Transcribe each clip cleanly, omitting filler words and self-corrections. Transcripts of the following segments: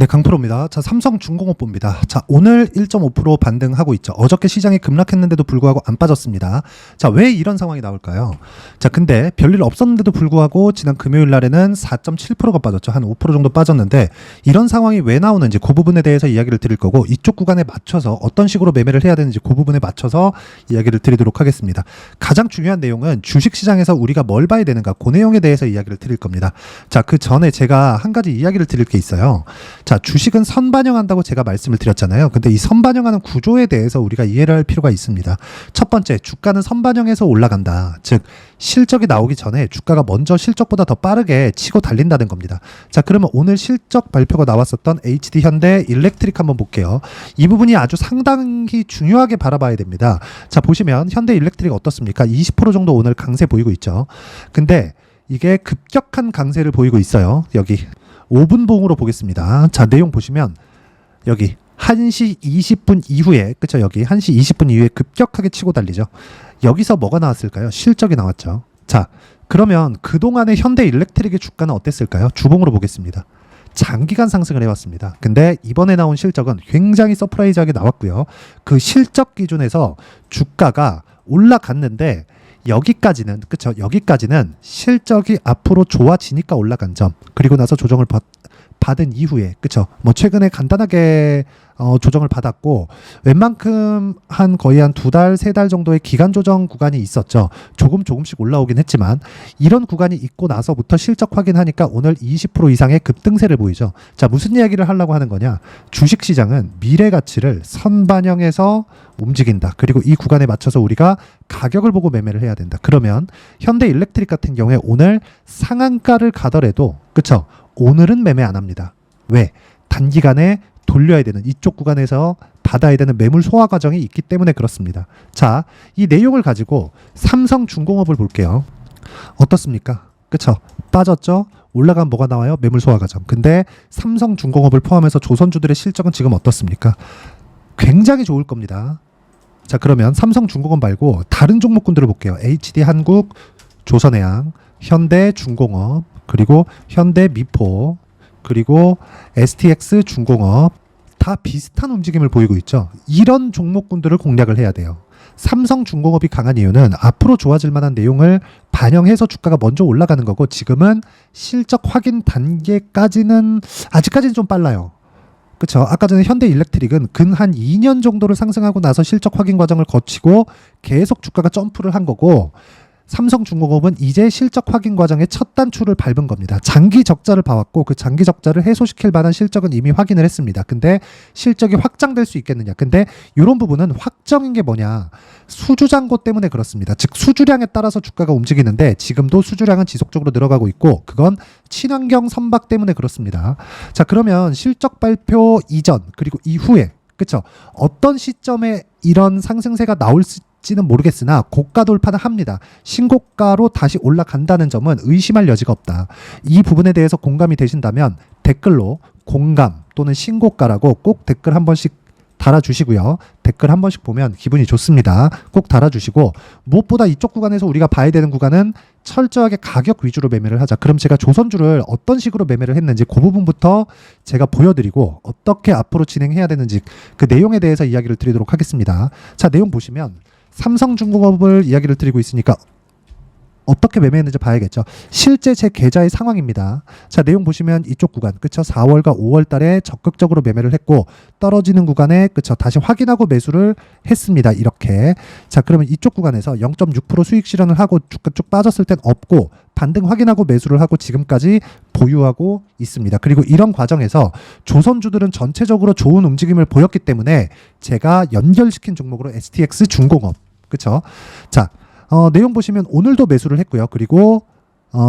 네, 강프로입니다. 자, 삼성중공업부입니다. 자, 오늘 1.5% 반등하고 있죠. 어저께 시장이 급락했는데도 불구하고 안 빠졌습니다. 자, 왜 이런 상황이 나올까요? 자, 근데 별일 없었는데도 불구하고 지난 금요일 날에는 4.7%가 빠졌죠. 한 5% 정도 빠졌는데 이런 상황이 왜 나오는지 그 부분에 대해서 이야기를 드릴 거고, 이쪽 구간에 맞춰서 어떤 식으로 매매를 해야 되는지 그 부분에 맞춰서 이야기를 드리도록 하겠습니다. 가장 중요한 내용은 주식시장에서 우리가 뭘 봐야 되는가, 그 내용에 대해서 이야기를 드릴 겁니다. 자, 그 전에 제가 한 가지 이야기를 드릴 게 있어요. 자, 주식은 선반영한다고 제가 말씀을 드렸잖아요. 근데 이 선반영하는 구조에 대해서 우리가 이해를 할 필요가 있습니다. 첫 번째, 주가는 선반영해서 올라간다. 즉, 실적이 나오기 전에 주가가 먼저 실적보다 더 빠르게 치고 달린다는 겁니다. 자, 그러면 오늘 실적 발표가 나왔었던 HD 현대 일렉트릭 한번 볼게요. 이 부분이 아주 상당히 중요하게 바라봐야 됩니다. 자, 보시면 현대 일렉트릭 어떻습니까? 20% 정도 오늘 강세 보이고 있죠. 근데 이게 급격한 강세를 보이고 있어요. 여기 5분 봉으로 보겠습니다. 자, 내용 보시면 여기 1시 20분 이후에, 그쵸? 여기 1시 20분 이후에 급격하게 치고 달리죠. 여기서 뭐가 나왔을까요? 실적이 나왔죠. 자, 그러면 그동안의 현대 일렉트릭의 주가는 어땠을까요? 주봉으로 보겠습니다. 장기간 상승을 해왔습니다. 근데 이번에 나온 실적은 굉장히 서프라이즈하게 나왔고요. 그 실적 기준에서 주가가 올라갔는데 여기까지는, 그쵸? 여기까지는 실적이 앞으로 좋아지니까 올라간 점, 그리고 나서 조정을 받은 이후에, 그쵸? 뭐 최근에 간단하게 조정을 받았고, 웬만큼 한 거의 한 2달, 3달 정도의 기간 조정 구간이 있었죠. 조금씩 올라오긴 했지만, 이런 구간이 있고 나서부터 실적 확인하니까 오늘 20% 이상의 급등세를 보이죠. 자, 무슨 이야기를 하려고 하는 거냐? 주식시장은 미래 가치를 선반영해서 움직인다. 그리고 이 구간에 맞춰서 우리가 가격을 보고 매매를 해야 된다. 그러면 현대 일렉트릭 같은 경우에 오늘 상한가를 가더라도, 그쵸? 오늘은 매매 안 합니다. 왜? 단기간에 돌려야 되는, 이쪽 구간에서 받아야 되는 매물 소화 과정이 있기 때문에 그렇습니다. 자, 이 내용을 가지고 삼성중공업을 볼게요. 어떻습니까? 그쵸? 빠졌죠? 올라간 뭐가 나와요? 매물 소화 과정. 근데 삼성중공업을 포함해서 조선주들의 실적은 지금 어떻습니까? 굉장히 좋을 겁니다. 자, 그러면 삼성중공업 말고 다른 종목군들을 볼게요. HD한국, 조선해양, 현대중공업, 그리고 현대미포, 그리고 STX 중공업, 다 비슷한 움직임을 보이고 있죠. 이런 종목군들을 공략을 해야 돼요. 삼성중공업이 강한 이유는 앞으로 좋아질 만한 내용을 반영해서 주가가 먼저 올라가는 거고, 지금은 실적 확인 단계까지는 아직까지는 좀 빨라요. 그렇죠. 아까 전에 현대 일렉트릭은 근 한 2년 정도를 상승하고 나서 실적 확인 과정을 거치고 계속 주가가 점프를 한 거고, 삼성중공업은 이제 실적 확인 과정의 첫 단추를 밟은 겁니다. 장기 적자를 봐왔고, 그 장기 적자를 해소시킬 만한 실적은 이미 확인을 했습니다. 근데 실적이 확장될 수 있겠느냐? 근데 이런 부분은 확정인 게 뭐냐? 수주잔고 때문에 그렇습니다. 즉, 수주량에 따라서 주가가 움직이는데 지금도 수주량은 지속적으로 늘어가고 있고, 그건 친환경 선박 때문에 그렇습니다. 자, 그러면 실적 발표 이전 그리고 이후에, 그쵸? 어떤 시점에 이런 상승세가 나올지는 모르겠으나 고가 돌파는 합니다. 신고가로 다시 올라간다는 점은 의심할 여지가 없다. 이 부분에 대해서 공감이 되신다면 댓글로 공감 또는 신고가라고 꼭 댓글 한 번씩 달아주시고요. 댓글 한 번씩 보면 기분이 좋습니다. 꼭 달아주시고, 무엇보다 이쪽 구간에서 우리가 봐야 되는 구간은 철저하게 가격 위주로 매매를 하자. 그럼 제가 조선주를 어떤 식으로 매매를 했는지 그 부분부터 제가 보여드리고, 어떻게 앞으로 진행해야 되는지 그 내용에 대해서 이야기를 드리도록 하겠습니다. 자, 내용 보시면 삼성중공업을 이야기를 드리고 있으니까 어떻게 매매했는지 봐야겠죠. 실제 제 계좌의 상황입니다. 자, 내용 보시면 이쪽 구간, 그쵸? 4월과 5월 달에 적극적으로 매매를 했고, 떨어지는 구간에, 그쵸? 다시 확인하고 매수를 했습니다. 이렇게. 자, 그러면 이쪽 구간에서 0.6% 수익 실현을 하고 주가 쭉 빠졌을 땐 없고, 반등 확인하고 매수를 하고 지금까지 보유하고 있습니다. 그리고 이런 과정에서 조선주들은 전체적으로 좋은 움직임을 보였기 때문에 제가 연결시킨 종목으로 STX 중공업, 그쵸? 자, 내용 보시면 오늘도 매수를 했고요. 그리고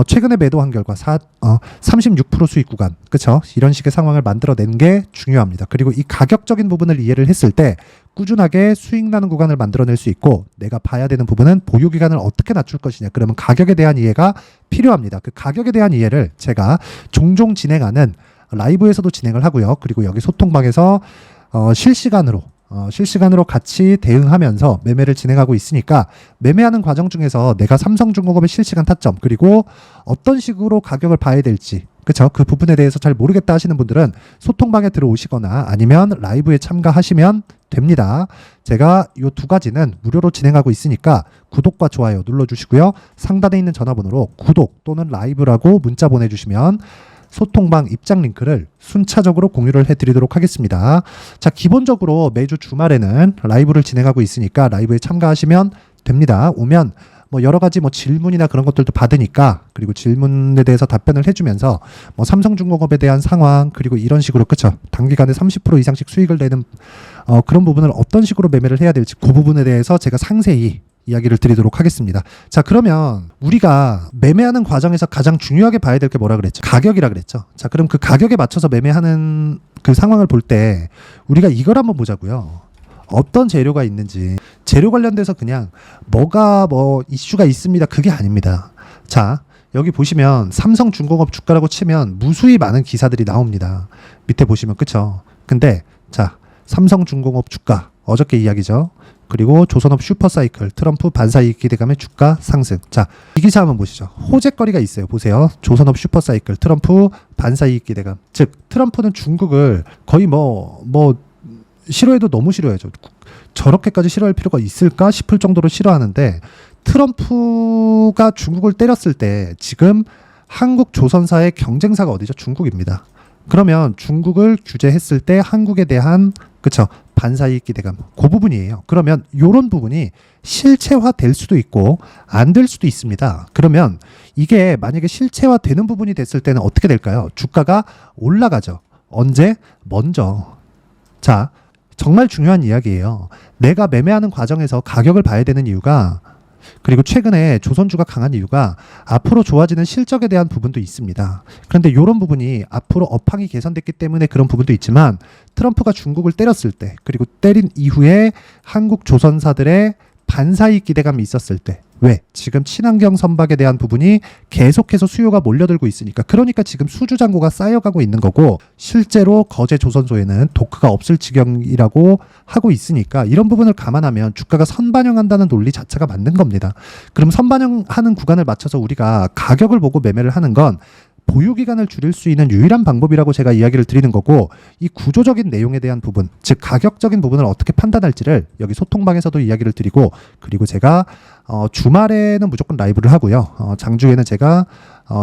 최근에 매도한 결과 36% 수익 구간, 그쵸? 이런 식의 상황을 만들어낸 게 중요합니다. 그리고 이 가격적인 부분을 이해를 했을 때 꾸준하게 수익 나는 구간을 만들어낼 수 있고, 내가 봐야 되는 부분은 보유 기간을 어떻게 낮출 것이냐. 그러면 가격에 대한 이해가 필요합니다. 그 가격에 대한 이해를 제가 종종 진행하는 라이브에서도 진행을 하고요. 그리고 여기 소통방에서 실시간으로 같이 대응하면서 매매를 진행하고 있으니까, 매매하는 과정 중에서 내가 삼성중공업의 실시간 타점, 그리고 어떤 식으로 가격을 봐야 될지, 그쵸? 그 부분에 대해서 잘 모르겠다 하시는 분들은 소통방에 들어오시거나 아니면 라이브에 참가하시면 됩니다. 제가 이 두 가지는 무료로 진행하고 있으니까 구독과 좋아요 눌러주시고요. 상단에 있는 전화번호로 구독 또는 라이브라고 문자 보내주시면 소통방 입장 링크를 순차적으로 공유를 해드리도록 하겠습니다. 자, 기본적으로 매주 주말에는 라이브를 진행하고 있으니까 라이브에 참가하시면 됩니다. 오면 뭐 여러 가지 뭐 질문이나 그런 것들도 받으니까, 그리고 질문에 대해서 답변을 해주면서 뭐 삼성중공업에 대한 상황, 그리고 이런 식으로, 그쵸, 단기간에 30% 이상씩 수익을 내는 그런 부분을 어떤 식으로 매매를 해야 될지 그 부분에 대해서 제가 상세히 이야기를 드리도록 하겠습니다. 자, 그러면 우리가 매매하는 과정에서 가장 중요하게 봐야 될 게 뭐라 그랬죠? 가격이라 그랬죠. 자, 그럼 그 가격에 맞춰서 매매하는 그 상황을 볼 때 우리가 이걸 한번 보자고요. 어떤 재료가 있는지. 재료 관련돼서 그냥 뭐가 뭐 이슈가 있습니다, 그게 아닙니다. 자, 여기 보시면 삼성중공업 주가라고 치면 무수히 많은 기사들이 나옵니다. 밑에 보시면, 그쵸? 근데 자, 삼성중공업 주가 어저께 이야기죠. 그리고 조선업 슈퍼사이클, 트럼프 반사이익 기대감의 주가 상승. 자, 이 기사 한번 보시죠. 호재거리가 있어요. 보세요. 조선업 슈퍼사이클, 트럼프 반사이익 기대감. 즉, 트럼프는 중국을 거의 뭐 싫어해도 너무 싫어해죠. 저렇게까지 싫어할 필요가 있을까 싶을 정도로 싫어하는데, 트럼프가 중국을 때렸을 때 지금 한국 조선사의 경쟁사가 어디죠? 중국입니다. 그러면 중국을 규제했을 때 한국에 대한, 그쵸, 반사이익 기대감, 그 부분이에요. 그러면 이런 부분이 실체화될 수도 있고 안 될 수도 있습니다. 그러면 이게 만약에 실체화되는 부분이 됐을 때는 어떻게 될까요? 주가가 올라가죠. 언제? 먼저. 자, 정말 중요한 이야기예요. 내가 매매하는 과정에서 가격을 봐야 되는 이유가, 그리고 최근에 조선주가 강한 이유가 앞으로 좋아지는 실적에 대한 부분도 있습니다. 그런데 이런 부분이 앞으로 업황이 개선됐기 때문에 그런 부분도 있지만, 트럼프가 중국을 때렸을 때, 그리고 때린 이후에 한국 조선사들의 반사이익 기대감이 있었을 때, 왜? 지금 친환경 선박에 대한 부분이 계속해서 수요가 몰려들고 있으니까, 그러니까 지금 수주잔고가 쌓여가고 있는 거고, 실제로 거제 조선소에는 도크가 없을 지경이라고 하고 있으니까 이런 부분을 감안하면 주가가 선반영한다는 논리 자체가 맞는 겁니다. 그럼 선반영하는 구간을 맞춰서 우리가 가격을 보고 매매를 하는 건 보유기간을 줄일 수 있는 유일한 방법이라고 제가 이야기를 드리는 거고, 이 구조적인 내용에 대한 부분, 즉 가격적인 부분을 어떻게 판단할지를 여기 소통방에서도 이야기를 드리고, 그리고 제가 주말에는 무조건 라이브를 하고요. 장주에는 제가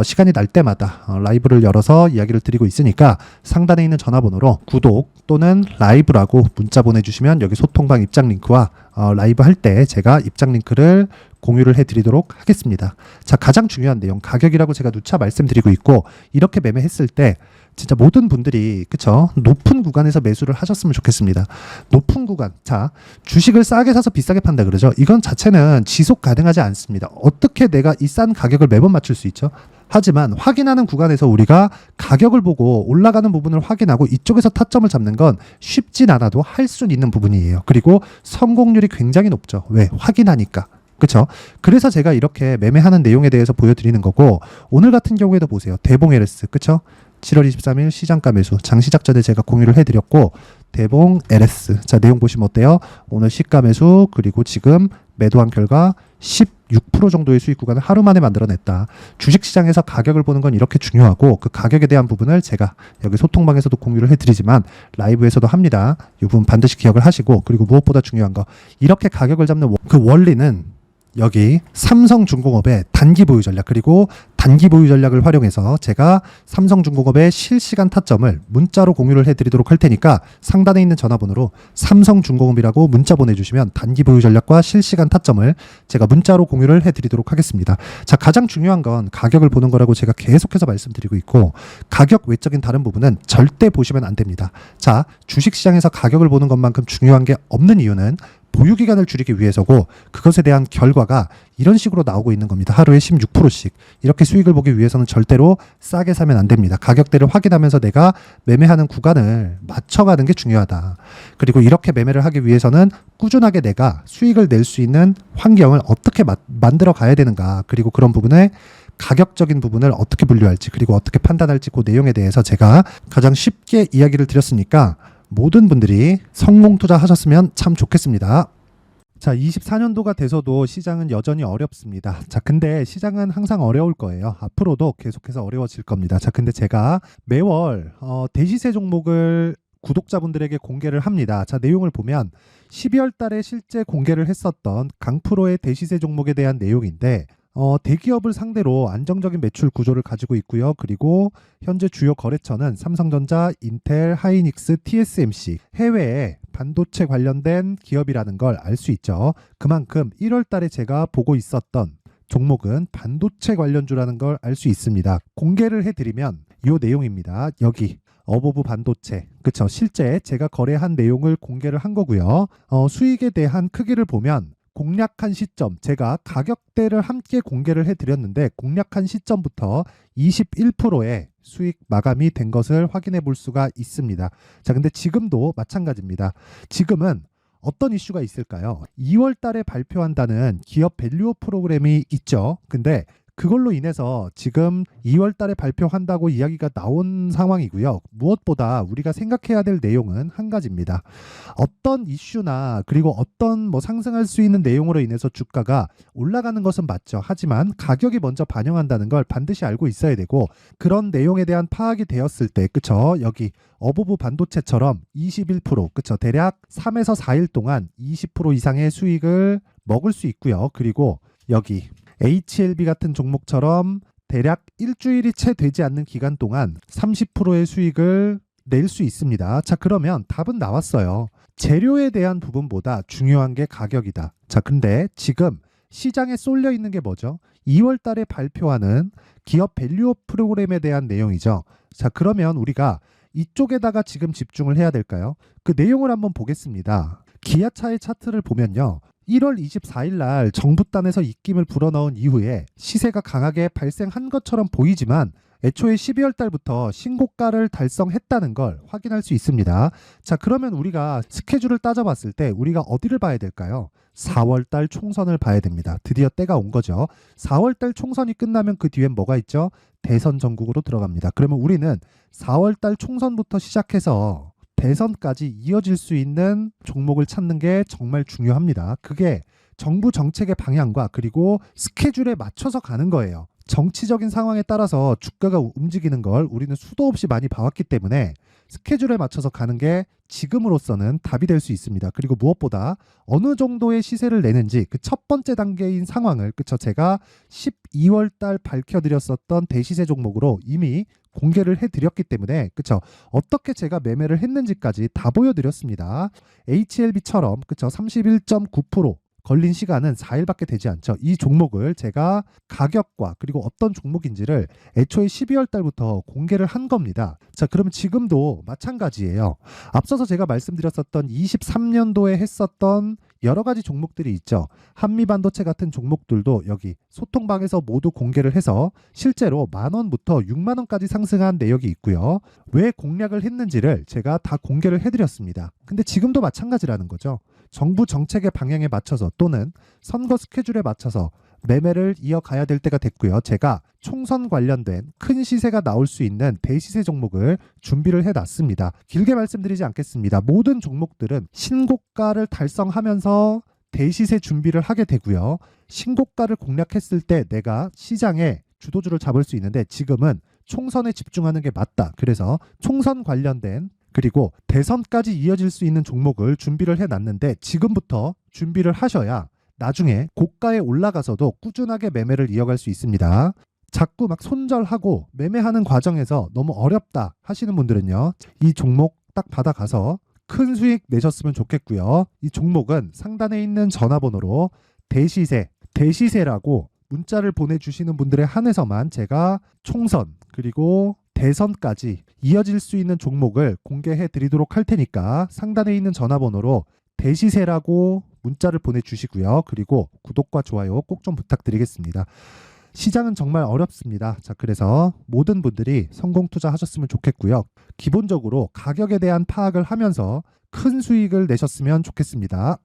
시간이 날 때마다 라이브를 열어서 이야기를 드리고 있으니까 상단에 있는 전화번호로 구독 또는 라이브라고 문자 보내주시면 여기 소통방 입장 링크와 라이브 할 때 제가 입장 링크를 공유를 해드리도록 하겠습니다. 자, 가장 중요한 내용, 가격이라고 제가 누차 말씀드리고 있고, 이렇게 매매했을 때 진짜 모든 분들이, 그쵸, 높은 구간에서 매수를 하셨으면 좋겠습니다. 높은 구간. 자, 주식을 싸게 사서 비싸게 판다 그러죠. 이건 자체는 지속 가능하지 않습니다. 어떻게 내가 이 싼 가격을 매번 맞출 수 있죠? 하지만 확인하는 구간에서 우리가 가격을 보고 올라가는 부분을 확인하고 이쪽에서 타점을 잡는 건 쉽진 않아도 할 수 있는 부분이에요. 그리고 성공률이 굉장히 높죠. 왜? 확인하니까. 그렇죠? 그래서 제가 이렇게 매매하는 내용에 대해서 보여드리는 거고, 오늘 같은 경우에도 보세요. 대봉 LS, 그렇죠? 7월 23일 시장가 매수, 장 시작 전에 제가 공유를 해드렸고, 대봉 LS, 자, 내용 보시면 어때요? 오늘 시가 매수, 그리고 지금 매도한 결과 16% 정도의 수익 구간을 하루 만에 만들어냈다. 주식시장에서 가격을 보는 건 이렇게 중요하고, 그 가격에 대한 부분을 제가 여기 소통방에서도 공유를 해드리지만 라이브에서도 합니다. 이 부분 반드시 기억을 하시고, 그리고 무엇보다 중요한 거, 이렇게 가격을 잡는 그 원리는 여기 삼성중공업의 단기 보유 전략, 그리고 단기 보유 전략을 활용해서 제가 삼성중공업의 실시간 타점을 문자로 공유를 해드리도록 할 테니까 상단에 있는 전화번호로 삼성중공업이라고 문자 보내주시면 단기 보유 전략과 실시간 타점을 제가 문자로 공유를 해드리도록 하겠습니다. 자, 가장 중요한 건 가격을 보는 거라고 제가 계속해서 말씀드리고 있고, 가격 외적인 다른 부분은 절대 보시면 안 됩니다. 자, 주식시장에서 가격을 보는 것만큼 중요한 게 없는 이유는 보유기간을 줄이기 위해서고, 그것에 대한 결과가 이런 식으로 나오고 있는 겁니다. 하루에 16%씩. 이렇게 수익을 보기 위해서는 절대로 싸게 사면 안 됩니다. 가격대를 확인하면서 내가 매매하는 구간을 맞춰가는 게 중요하다. 그리고 이렇게 매매를 하기 위해서는 꾸준하게 내가 수익을 낼 수 있는 환경을 어떻게 만들어 가야 되는가, 그리고 그런 부분에 가격적인 부분을 어떻게 분류할지, 그리고 어떻게 판단할지, 그 내용에 대해서 제가 가장 쉽게 이야기를 드렸으니까 모든 분들이 성공 투자하셨으면 참 좋겠습니다. 자, 24년도가 돼서도 시장은 여전히 어렵습니다. 자, 근데 시장은 항상 어려울 거예요. 앞으로도 계속해서 어려워질 겁니다. 자, 근데 제가 매월 대시세 종목을 구독자분들에게 공개를 합니다. 자, 내용을 보면 12월 달에 실제 공개를 했었던 강프로의 대시세 종목에 대한 내용인데 대기업을 상대로 안정적인 매출 구조를 가지고 있고요. 그리고 현재 주요 거래처는 삼성전자, 인텔, 하이닉스, TSMC, 해외에 반도체 관련된 기업이라는 걸 알 수 있죠. 그만큼 1월 달에 제가 보고 있었던 종목은 반도체 관련주라는 걸 알 수 있습니다. 공개를 해드리면 이 내용입니다. 여기 어보브 반도체, 그쵸? 실제 제가 거래한 내용을 공개를 한 거고요. 수익에 대한 크기를 보면 공략한 시점, 제가 가격대를 함께 공개를 해드렸는데 공략한 시점부터 21%의 수익 마감이 된 것을 확인해 볼 수가 있습니다. 자, 근데 지금도 마찬가지입니다. 지금은 어떤 이슈가 있을까요? 2월 달에 발표한다는 기업 밸류업 프로그램이 있죠. 근데 그걸로 인해서 지금 2월 달에 발표한다고 이야기가 나온 상황이고요. 무엇보다 우리가 생각해야 될 내용은 한 가지입니다. 어떤 이슈나 그리고 어떤 상승할 수 있는 내용으로 인해서 주가가 올라가는 것은 맞죠. 하지만 가격이 먼저 반영한다는 걸 반드시 알고 있어야 되고 그런 내용에 대한 파악이 되었을 때 그쵸? 여기 어보브 반도체처럼 21% 그쵸? 대략 3에서 4일 동안 20% 이상의 수익을 먹을 수 있고요. 그리고 여기 HLB 같은 종목처럼 대략 일주일이 채 되지 않는 기간 동안 30%의 수익을 낼 수 있습니다. 자, 그러면 답은 나왔어요. 재료에 대한 부분보다 중요한 게 가격이다. 자, 근데 지금 시장에 쏠려 있는 게 뭐죠? 2월 달에 발표하는 기업 밸류업 프로그램에 대한 내용이죠. 자, 그러면 우리가 이쪽에다가 지금 집중을 해야 될까요? 그 내용을 한번 보겠습니다. 기아차의 차트를 보면요. 1월 24일 날 정부단에서 입김을 불어넣은 이후에 시세가 강하게 발생한 것처럼 보이지만 애초에 12월 달부터 신고가를 달성했다는 걸 확인할 수 있습니다. 자, 그러면 우리가 스케줄을 따져봤을 때 우리가 어디를 봐야 될까요? 4월 달 총선을 봐야 됩니다. 드디어 때가 온 거죠. 4월 달 총선이 끝나면 그 뒤엔 뭐가 있죠? 대선 전국으로 들어갑니다. 그러면 우리는 4월 달 총선부터 시작해서 대선까지 이어질 수 있는 종목을 찾는 게 정말 중요합니다. 그게 정부 정책의 방향과 그리고 스케줄에 맞춰서 가는 거예요. 정치적인 상황에 따라서 주가가 움직이는 걸 우리는 수도 없이 많이 봐왔기 때문에 스케줄에 맞춰서 가는 게 지금으로서는 답이 될 수 있습니다. 그리고 무엇보다 어느 정도의 시세를 내는지 그 첫 번째 단계인 상황을 그쵸 제가 12월 달 밝혀드렸었던 대시세 종목으로 이미 공개를 해드렸기 때문에 그쵸 어떻게 제가 매매를 했는지까지 다 보여드렸습니다. HLB처럼 그쵸 31.9% 걸린 시간은 4일밖에 되지 않죠. 이 종목을 제가 가격과 그리고 어떤 종목인지를 애초에 12월 달부터 공개를 한 겁니다. 자, 그러면 지금도 마찬가지예요. 앞서서 제가 말씀드렸었던 23년도에 했었던 여러 가지 종목들이 있죠. 한미반도체 같은 종목들도 여기 소통방에서 모두 공개를 해서 실제로 10,000원부터 60,000원까지 상승한 내역이 있고요. 왜 공략을 했는지를 제가 다 공개를 해드렸습니다. 근데 지금도 마찬가지라는 거죠. 정부 정책의 방향에 맞춰서 또는 선거 스케줄에 맞춰서 매매를 이어가야 될 때가 됐고요. 제가 총선 관련된 큰 시세가 나올 수 있는 대시세 종목을 준비를 해놨습니다. 길게 말씀드리지 않겠습니다. 모든 종목들은 신고가를 달성하면서 대시세 준비를 하게 되고요. 신고가를 공략했을 때 내가 시장에 주도주를 잡을 수 있는데 지금은 총선에 집중하는 게 맞다. 그래서 총선 관련된 그리고 대선까지 이어질 수 있는 종목을 준비를 해놨는데 지금부터 준비를 하셔야 나중에 고가에 올라가서도 꾸준하게 매매를 이어갈 수 있습니다. 자꾸 막 손절하고 매매하는 과정에서 너무 어렵다 하시는 분들은요. 이 종목 딱 받아가서 큰 수익 내셨으면 좋겠고요. 이 종목은 상단에 있는 전화번호로 대시세라고 문자를 보내주시는 분들에 한해서만 제가 총선 그리고 대선까지 이어질 수 있는 종목을 공개해 드리도록 할 테니까 상단에 있는 전화번호로 대시세라고 문자를 보내주시고요. 그리고 구독과 좋아요 꼭 좀 부탁드리겠습니다. 시장은 정말 어렵습니다. 자, 그래서 모든 분들이 성공 투자하셨으면 좋겠고요. 기본적으로 가격에 대한 파악을 하면서 큰 수익을 내셨으면 좋겠습니다.